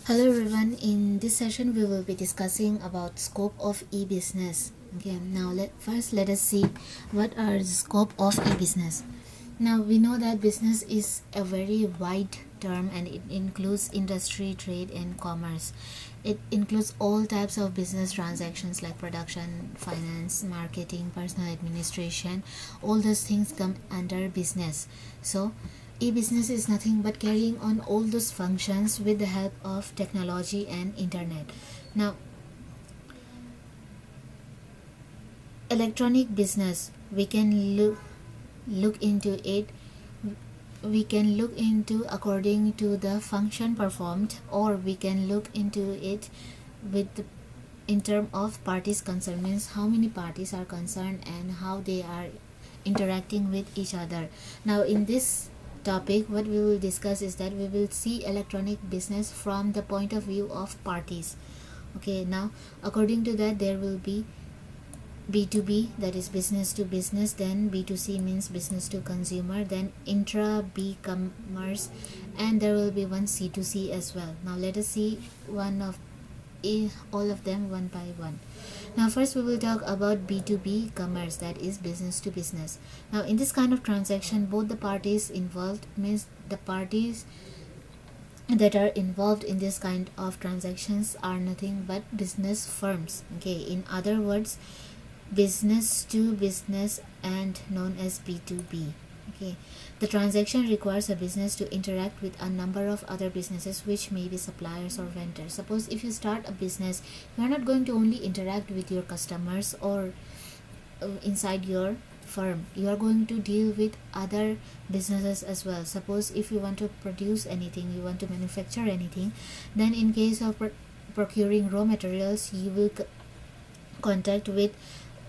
Hello everyone, in this session we will be discussing about scope of e-business. Okay, now first let us see what are the scope of e-business. Now we know that business is a very wide term and it includes industry, trade and commerce. It includes all types of business transactions like production, finance, marketing, personal administration. All those things come under business. So e-business is nothing but carrying on all those functions with the help of technology and internet. Now electronic business, we can look into it, we can look into according to the function performed, or we can look into it with the, in term of parties concerned, means how many parties are concerned and how they are interacting with each other. Now in this topic what we will discuss is that we will see electronic business from the point of view of parties. Okay, now according to that there will be B2B, that is business to business, then B2C means business to consumer, then intra B commerce, and there will be one C2C as well. Now let us see all of them one by one. Now first we will talk about B2B commerce, that is business to business. Now in this kind of transaction both the parties involved, means the parties that are involved in this kind of transactions are nothing but business firms. Okay, in other words, business to business and known as B2B. Okay, the transaction requires a business to interact with a number of other businesses which may be suppliers or vendors. Suppose if you start a business, you are not going to only interact with your customers or inside your firm, you are going to deal with other businesses as well. Suppose if you want to produce anything, you want to manufacture anything, then in case of procuring raw materials, you will contact with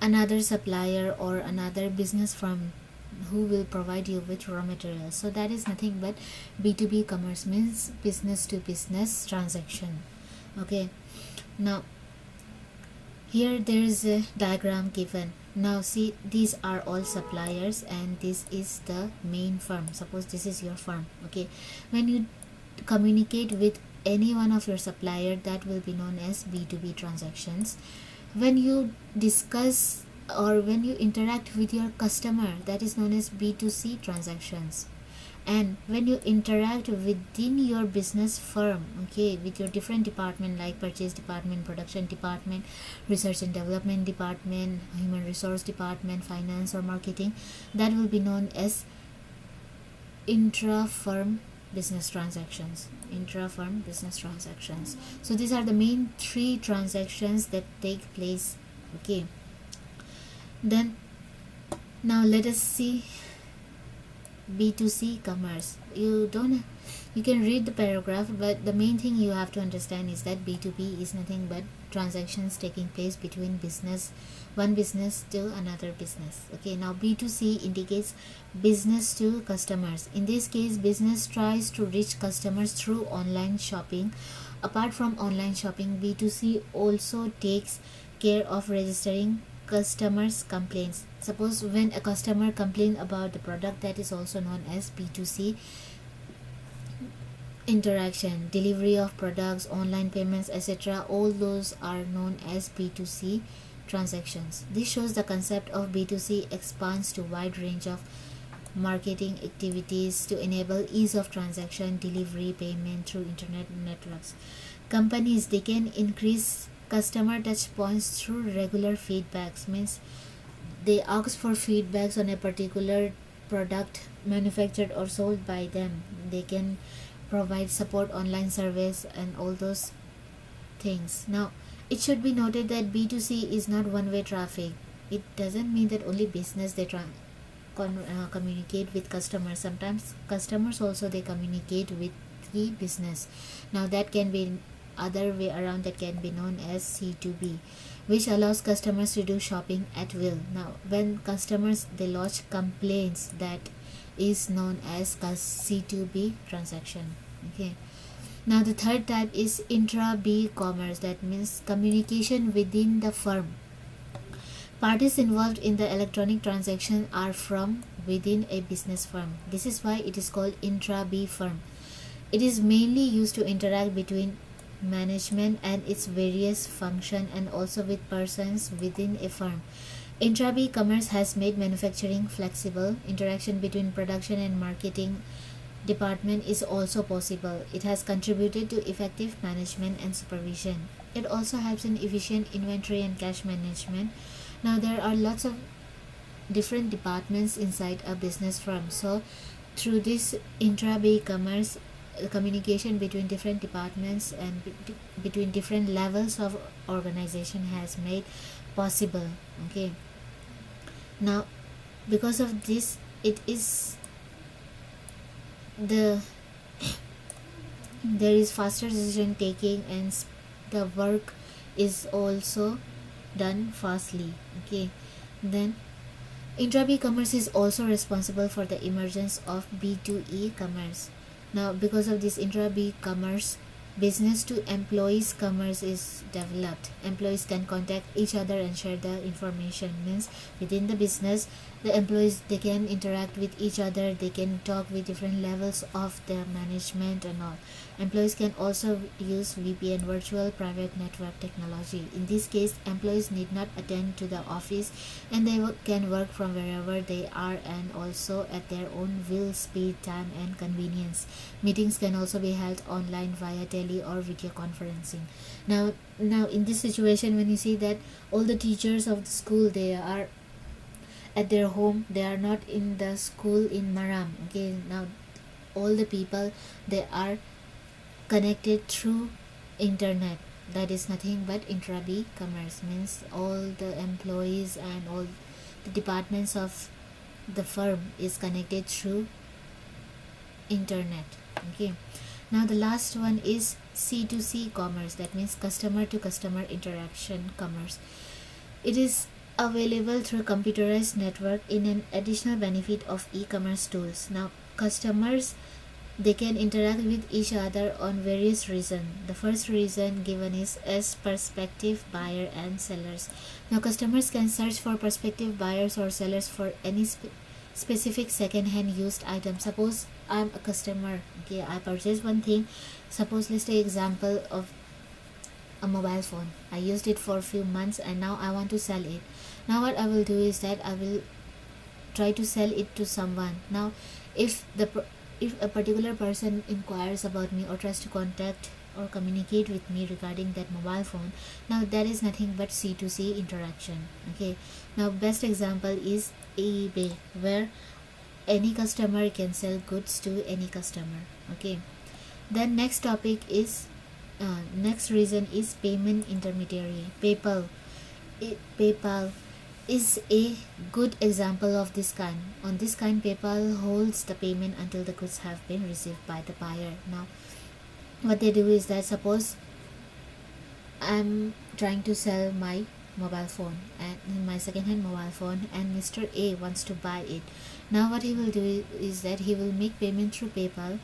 another supplier or another business firm who will provide you with raw materials. So that is nothing but B2B commerce, means business to business transaction. Okay, now here there is a diagram given. Now see, these are all suppliers and this is the main firm. Suppose this is your firm. Okay, when you communicate with any one of your supplier, that will be known as B2B transactions. When you discuss or when you interact with your customer, that is known as B2C transactions. And when you interact within your business firm, okay, with your different department like purchase department, production department, research and development department, human resource department, finance or marketing, that will be known as intra-firm business transactions. Intra-firm business transactions. So these are the main three transactions that take place. Okay, then now let us see B2C commerce. You can read the paragraph, but the main thing you have to understand is that B2B is nothing but transactions taking place between one business to another business. Okay, now B2C indicates business to customers. In this case, business tries to reach customers through online shopping. Apart from online shopping, B2C also takes care of registering customers' complaints. Suppose when a customer complains about the product, that is also known as B2C interaction. Delivery of products, online payments, etc., all those are known as B2C transactions. This shows the concept of B2C expands to wide range of marketing activities to enable ease of transaction, delivery, payment through internet networks. Companies, they can increase customer touch points through regular feedbacks, means they ask for feedbacks on a particular product manufactured or sold by them. They can provide support online service and all those things. Now it should be noted that B2C is not one-way traffic. It doesn't mean that only business they communicate with customers. Sometimes customers also they communicate with the business. Now that can be other way around, that can be known as C2B, which allows customers to do shopping at will. Now when customers they lodge complaints, that is known as C2B transaction. Okay, now the third type is intra B commerce, that means communication within the firm. Parties involved in the electronic transaction are from within a business firm. This is why it is called intra B firm. It is mainly used to interact between management and its various function, and also with persons within a firm. Intra-B-commerce has made manufacturing flexible. Interaction between production and marketing department is also possible. It has contributed to effective management and supervision. It also helps in efficient inventory and cash management. Now there are lots of different departments inside a business firm. So through this intra-bay commerce, communication between different departments and between different levels of organization has made possible. Okay, now because of this, it is the there is faster decision taking, and the work is also done fastly. Okay, then intra-B commerce is also responsible for the emergence of B2E commerce. Now because of this intra-B commerce, business to employees commerce is developed. Employees can contact each other and share the information. Means within the business, the employees, they can interact with each other, they can talk with different levels of the management and all. Employees can also use VPN, virtual private network technology. In this case, employees need not attend to the office, and they can work from wherever they are, and also at their own will, speed, time and convenience. Meetings can also be held online via tele or video conferencing. Now in this situation, when you see that all the teachers of the school, they are at their home, they are not in the school in Maram. Okay, now all the people, they are connected through internet. That is nothing but intra-B commerce. Means all the employees and all the departments of the firm is connected through internet. Okay, now the last one is C2C commerce. That means customer to customer interaction commerce. It is available through computerized network in an additional benefit of e-commerce tools. Now customers, they can interact with each other on various reasons. The first reason given is as prospective buyer and sellers. Now customers can search for prospective buyers or sellers for any specific second-hand used item. Suppose I'm a customer. Okay, I purchased one thing. Suppose let's take example of a mobile phone. I used it for a few months and now I want to sell it. Now what I will do is that I will try to sell it to someone. Now if a particular person inquires about me or tries to contact or communicate with me regarding that mobile phone, now that is nothing but C2C interaction. Okay, now best example is eBay, where any customer can sell goods to any customer. Okay, then next topic is next reason is payment intermediary. PayPal is a good example of this kind. On this kind, PayPal holds the payment until the goods have been received by the buyer. Now what they do is that, suppose I'm trying to sell my mobile phone, and my second-hand mobile phone, and Mr. A wants to buy it. Now what he will do is that he will make payment through PayPal,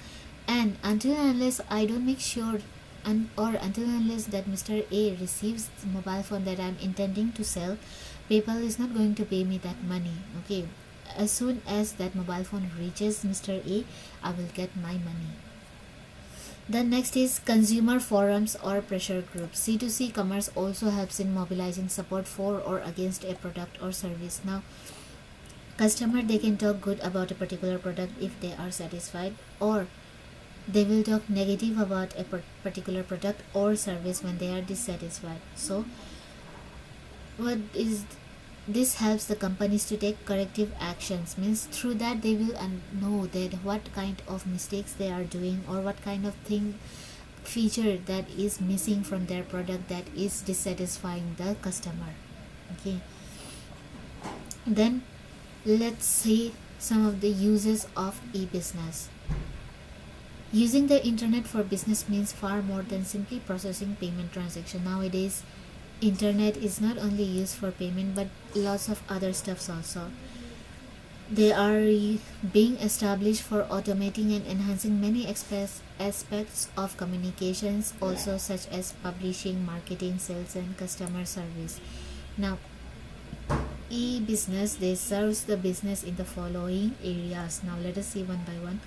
and until and unless I don't make sure or until and unless that Mr. A receives the mobile phone that I'm intending to sell, PayPal is not going to pay me that money. Okay, as soon as that mobile phone reaches Mr. A, I will get my money. Then next is consumer forums or pressure groups. C2C commerce also helps in mobilizing support for or against a product or service. Now customer, they can talk good about a particular product if they are satisfied, or they will talk negative about a particular product or service when they are dissatisfied. So what is this helps the companies to take corrective actions. Means through that they will know that what kind of mistakes they are doing, or what kind of feature that is missing from their product that is dissatisfying the customer. Okay, then let's see some of the uses of e-business. Using the internet for business means far more than simply processing payment transaction. Nowadays, internet is not only used for payment but lots of other stuffs also. They are being established for automating and enhancing many aspects of communications, also such as publishing, marketing, sales and customer service. Now e-business, they serves the business in the following areas. Now let us see one by one.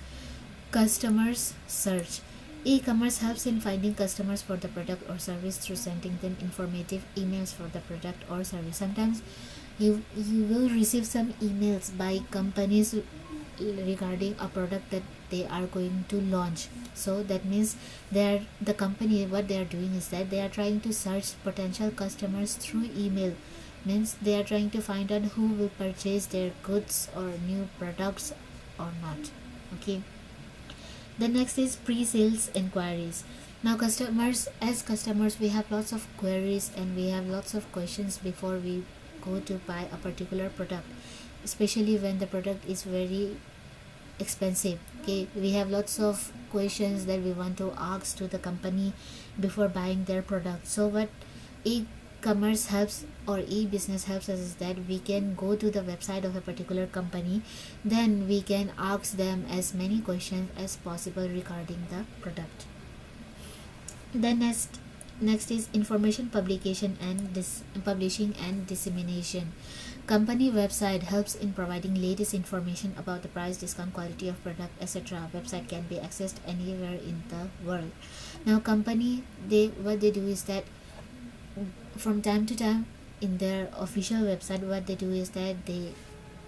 Customers search. E-commerce helps in finding customers for the product or service through sending them informative emails for the product or service. Sometimes you will receive some emails by companies regarding a product that they are going to launch. So that means the company, what they are doing is that they are trying to search potential customers through email. Means they are trying to find out who will purchase their goods or new products or not. Okay. The next is pre-sales inquiries. Now as customers we have lots of queries and we have lots of questions before we go to buy a particular product, especially when the product is very expensive. Okay, we have lots of questions that we want to ask to the company before buying their product. So what e-commerce helps or e-business helps us is that we can go to the website of a particular company, then we can ask them as many questions as possible regarding the product. Then next is information publication and publishing and dissemination. Company website helps in providing latest information about the price, discount, quality of product, etc. Website can be accessed anywhere in the world. Now company, what they do is that from time to time in their official website, what they do is that they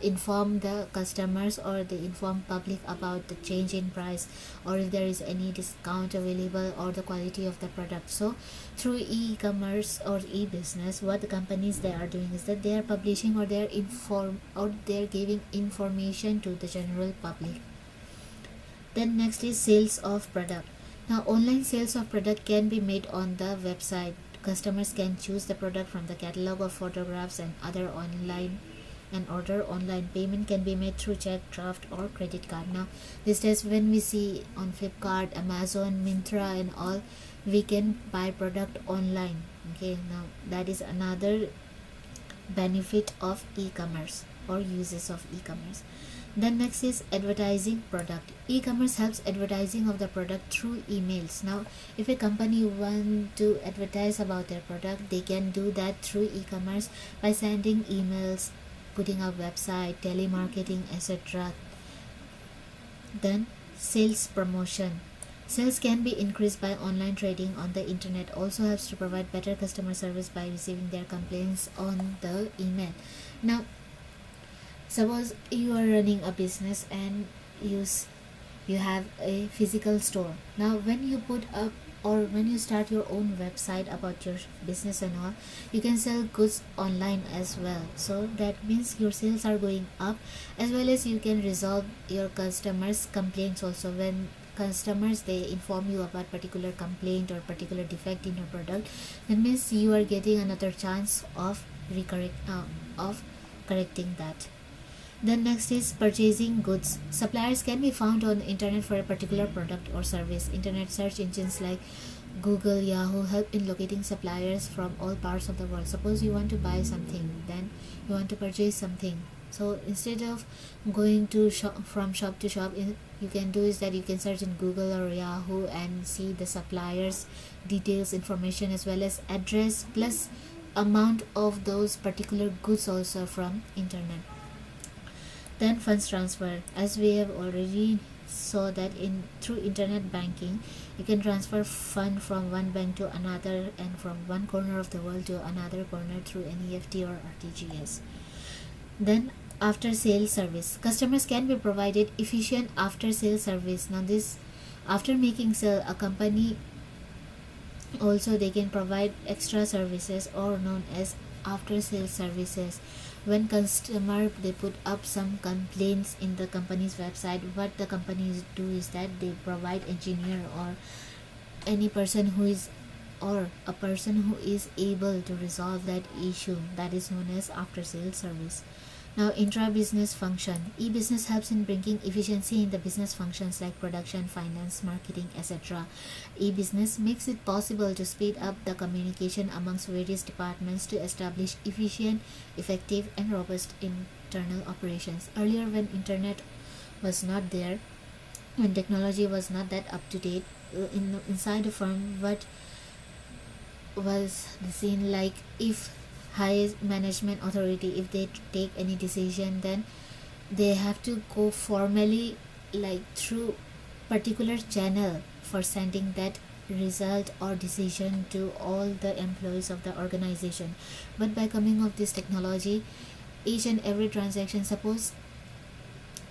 inform the customers or they inform public about the change in price or if there is any discount available or the quality of the product. So through e-commerce or e-business, what the companies they are doing is that they are publishing or they are giving information to the general public. Then next is sales of product. Now online sales of product can be made on the website. Customers can choose the product from the catalog of photographs and other online and order online. Payment can be made through check, draft or credit card. Now these days when we see on Flipkart, Amazon, Myntra and all, we can buy product online. Okay, now that is another benefit of e-commerce or uses of e-commerce. Then next is advertising product. E-commerce helps advertising of the product through emails. Now if a company want to advertise about their product, they can do that through e-commerce by sending emails, putting up website, telemarketing, etc. Then sales promotion. Sales can be increased by online trading on the internet. Also helps to provide better customer service by receiving their complaints on the email. Now suppose you are running a business and you have a physical store. Now when you put up or when you start your own website about your business and all, you can sell goods online as well. So that means your sales are going up, as well as you can resolve your customers' complaints also. When customers they inform you about particular complaint or particular defect in your product, that means you are getting another chance of correcting that. Then next is purchasing goods. Suppliers can be found on the internet for a particular product or service. Internet search engines like Google, Yahoo help in locating suppliers from all parts of the world. Suppose you want to buy something, then you want to purchase something. So instead of going to from shop to shop, you can do is that you can search in Google or Yahoo and see the suppliers details, information, as well as address plus amount of those particular goods also from internet. Then funds transfer. As we have already saw that through internet banking, you can transfer fund from one bank to another and from one corner of the world to another corner through NEFT or RTGS. Then after sales service. Customers can be provided efficient after sales service. Now this, after making sale, a company also they can provide extra services or known as after sales services. When customer they put up some complaints in the company's website, what the companies do is that they provide engineer or any person who is or a person who is able to resolve that issue. That is known as after sales service. Now intra-business function. E-business helps in bringing efficiency in the business functions like production, finance, marketing, etc. E-business makes it possible to speed up the communication amongst various departments to establish efficient, effective and robust internal operations. Earlier, when internet was not there, when technology was not that up to date, inside the firm, what was the scene like, if high management authority, if they take any decision, then they have to go formally like through particular channel for sending that result or decision to all the employees of the organization. But by coming of this technology, each and every transaction, suppose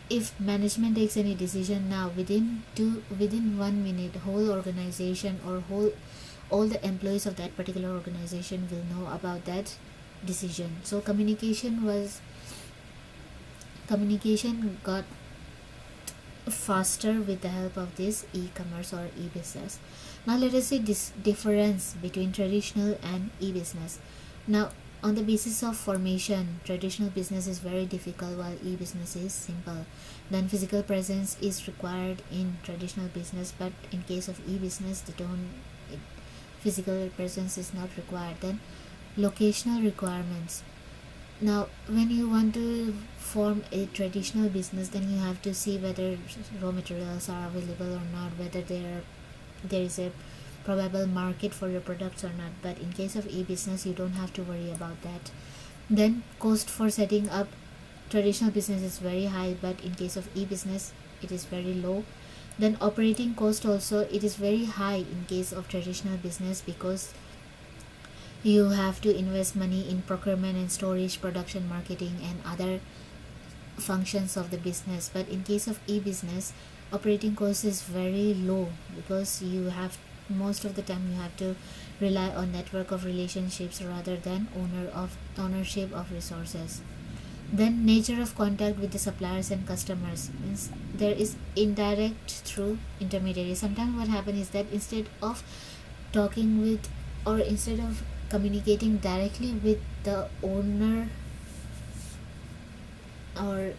if management takes any decision now, within 1 minute, whole organization or whole all the employees of that particular organization will know about that decision. So communication got faster with the help of this e-commerce or e-business. Now let us see this difference between traditional and e-business. Now, on the basis of formation, traditional business is very difficult while e-business is simple. Then physical presence is required in traditional business, but in case of e-business, physical presence is not required. Then locational requirements. Now, when you want to form a traditional business, then you have to see whether raw materials are available or not, whether there is a probable market for your products or not. But in case of e-business, you don't have to worry about that. Then cost for setting up traditional business is very high, but in case of e-business, it is very low. Then operating cost also, it is very high in case of traditional business, because you have to invest money in procurement and storage, production, marketing, and other functions of the business. But in case of e-business, operating cost is very low, because most of the time you have to rely on network of relationships rather than ownership of resources. Then nature of contact with the suppliers and customers means there is indirect through intermediaries. Sometimes what happens is that instead of communicating directly with the owner or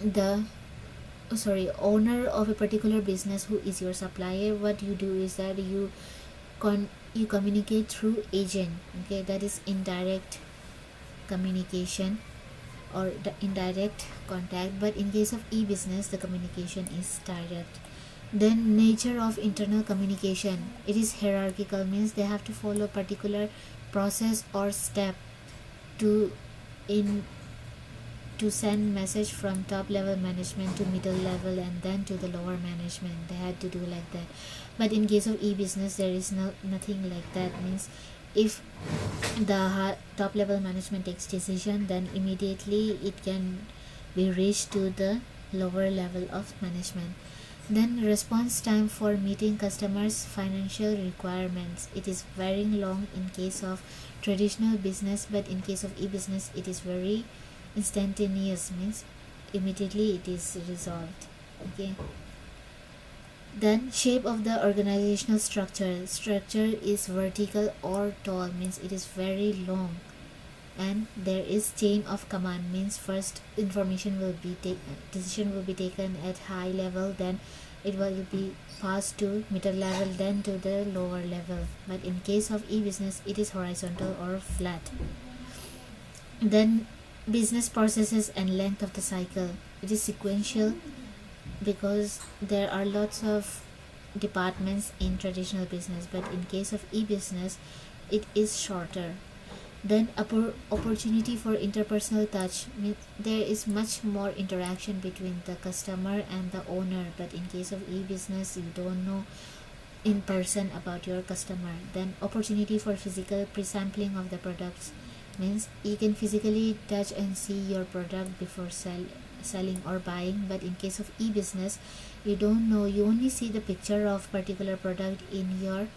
the owner of a particular business who is your supplier, what you do is that you communicate through agent. Okay, that is indirect communication or the indirect contact. But in case of e-business, the communication is direct. Then nature of internal communication, it is hierarchical, means they have to follow particular process or step to send message from top level management to middle level and then to the lower management. They had to do like that. But in case of e-business, there is nothing like that. Means if the top level management takes decision, then immediately it can be reached to the lower level of management. Then response time for meeting customers' financial requirements, it is very long in case of traditional business, but in case of e-business, it is very instantaneous, means immediately it is resolved. Okay. Then shape of the organizational structure is vertical or tall, means it is very long. And there is chain of command, means first decision will be taken at high level, then it will be passed to middle level, then to the lower level. But in case of e-business, it is horizontal or flat. Then business processes and length of the cycle, it is sequential, because there are lots of departments in traditional business, but in case of e-business, it is shorter. Then opportunity for interpersonal touch, there is much more interaction between the customer and the owner, but in case of e-business, you don't know in person about your customer. Then opportunity for physical pre-sampling of the products, means you can physically touch and see your product before selling or buying. But in case of e-business, you don't know, you only see the picture of particular product in your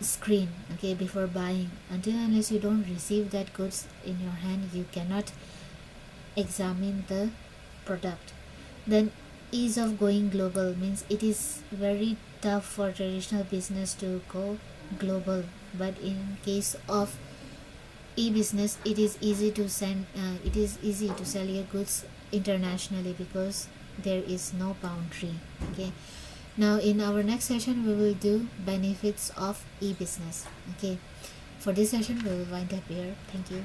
screen, okay, before buying. Unless you don't receive that goods in your hand, you cannot examine the product. Then ease of going global, means it is very tough for traditional business to go global, but in case of e-business, it is easy to sell your goods internationally, because there is no boundary. Okay. Now in our next session, we will do benefits of e-business. Okay. For this session, we will wind up here. Thank you.